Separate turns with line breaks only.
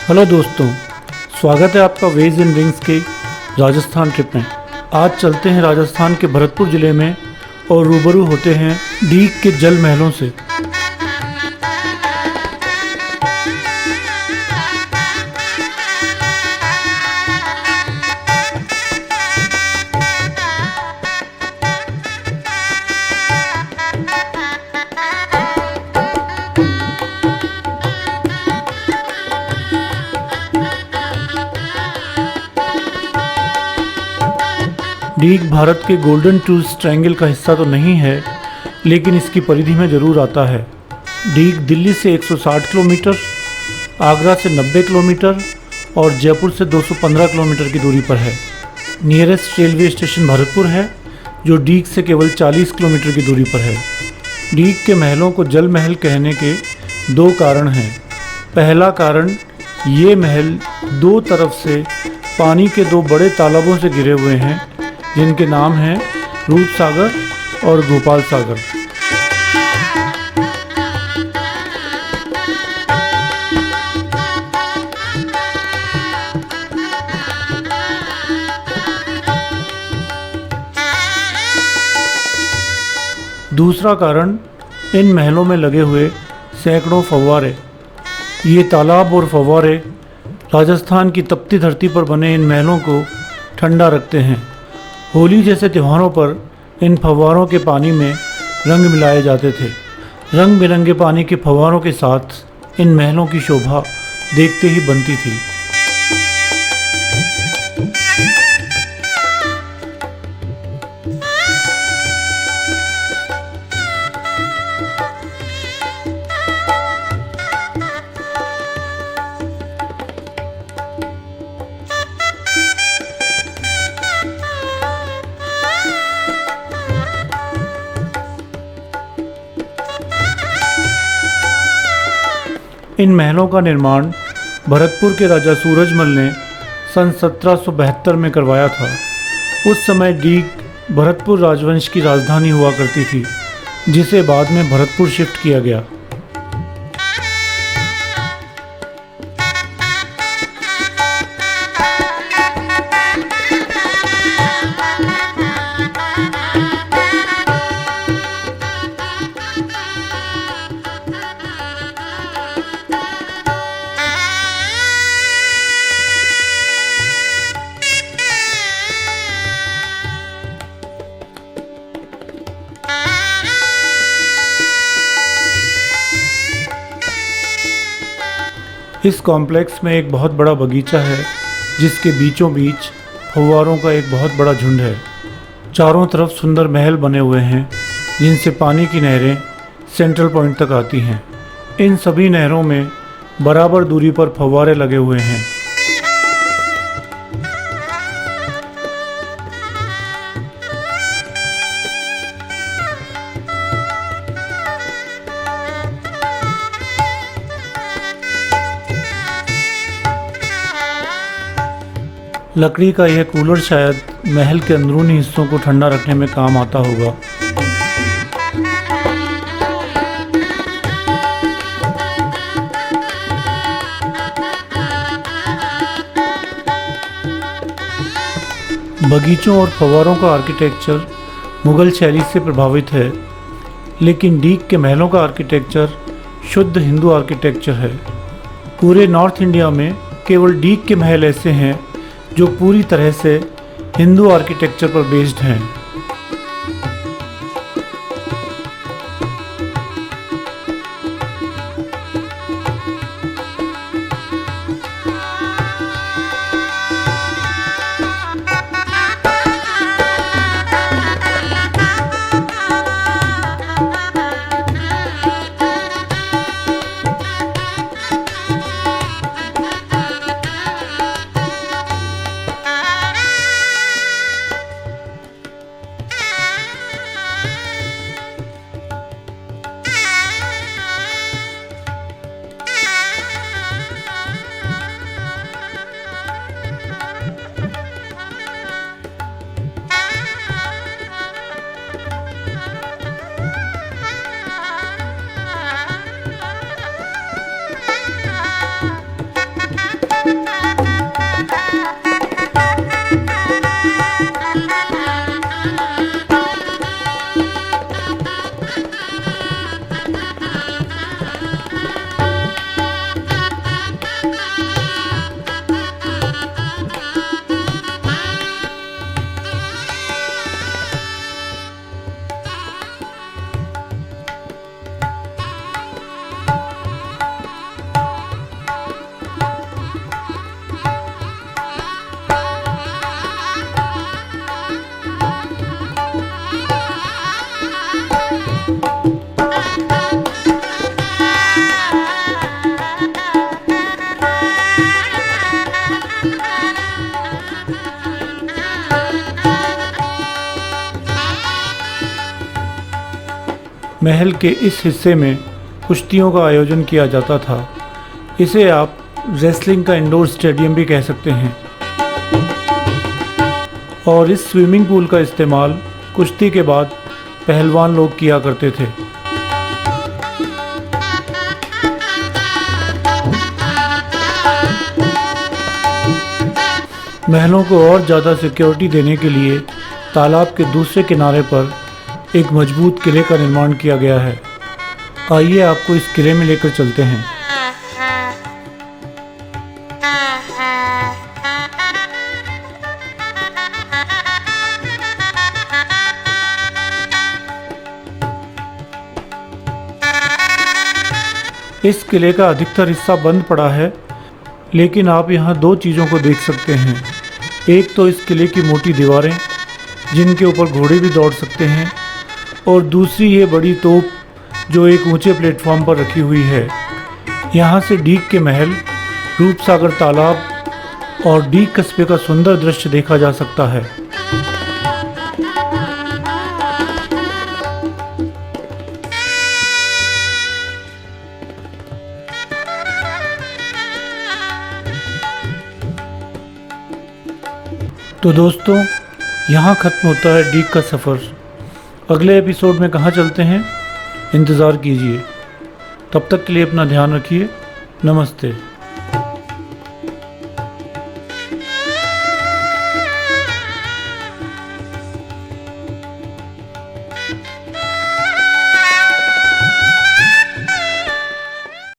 Hello दोस्तों, स्वागत है आपका वेज एंड विंग्स के राजस्थान ट्रिप में। आज चलते हैं राजस्थान के भरतपुर ज़िले में और रूबरू होते हैं डीग के जल महलों से। डीग भारत के गोल्डन टूल्स ट्रायंगल का हिस्सा तो नहीं है, लेकिन इसकी परिधि में ज़रूर आता है। डीग दिल्ली से 160 किलोमीटर, आगरा से 90 किलोमीटर और जयपुर से 215 किलोमीटर की दूरी पर है। नियरेस्ट रेलवे स्टेशन भरतपुर है, जो डीग से केवल 40 किलोमीटर की दूरी पर है। डीग के महलों को जल महल कहने के दो कारण हैं। पहला कारण, ये महल दो तरफ से पानी के दो बड़े तालाबों से घिरे हुए हैं, जिनके नाम हैं रूप सागर और गोपाल सागर। दूसरा कारण, इन महलों में लगे हुए सैकड़ों फव्वारे। ये तालाब और फव्वारे राजस्थान की तपती धरती पर बने इन महलों को ठंडा रखते हैं। होली जैसे त्योहारों पर इन फव्वारों के पानी में रंग मिलाए जाते थे। रंग बिरंगे पानी के फव्वारों के साथ इन महलों की शोभा देखते ही बनती थी। इन महलों का निर्माण भरतपुर के राजा सूरजमल ने सन 1772 में करवाया था। उस समय डीग भरतपुर राजवंश की राजधानी हुआ करती थी, जिसे बाद में भरतपुर शिफ्ट किया गया। इस कॉम्प्लेक्स में एक बहुत बड़ा बगीचा है, जिसके बीचों बीच फव्वारों का एक बहुत बड़ा झुंड है। चारों तरफ सुंदर महल बने हुए हैं, जिनसे पानी की नहरें सेंट्रल पॉइंट तक आती हैं। इन सभी नहरों में बराबर दूरी पर फव्वारे लगे हुए हैं। लकड़ी का यह कूलर शायद महल के अंदरूनी हिस्सों को ठंडा रखने में काम आता होगा। बगीचों और फव्वारों का आर्किटेक्चर मुग़ल शैली से प्रभावित है, लेकिन डीग के महलों का आर्किटेक्चर शुद्ध हिंदू आर्किटेक्चर है। पूरे नॉर्थ इंडिया में केवल डीग के महल ऐसे हैं जो पूरी तरह से हिंदू आर्किटेक्चर पर बेस्ड हैं। महल के इस हिस्से में कुश्तियों का आयोजन किया जाता था। इसे आप रेसलिंग का इंडोर स्टेडियम भी कह सकते हैं। और इस स्विमिंग पूल का इस्तेमाल कुश्ती के बाद पहलवान लोग किया करते थे। महलों को और ज़्यादा सिक्योरिटी देने के लिए तालाब के दूसरे किनारे पर एक मजबूत किले का निर्माण किया गया है। आइए आपको इस किले में लेकर चलते हैं। इस किले का अधिकतर हिस्सा बंद पड़ा है, लेकिन आप यहाँ दो चीज़ों को देख सकते हैं। एक तो इस किले की मोटी दीवारें जिनके ऊपर घोड़े भी दौड़ सकते हैं, और दूसरी ये बड़ी तोप जो एक ऊंचे प्लेटफॉर्म पर रखी हुई है। यहाँ से डीग के महल, रूपसागर तालाब और डीग कस्बे का सुंदर दृश्य देखा जा सकता है। तो दोस्तों, यहाँ ख़त्म होता है डीग का सफ़र। अगले एपिसोड में कहाँ चलते हैं, इंतज़ार कीजिए। तब तक के लिए अपना ध्यान रखिए। नमस्ते।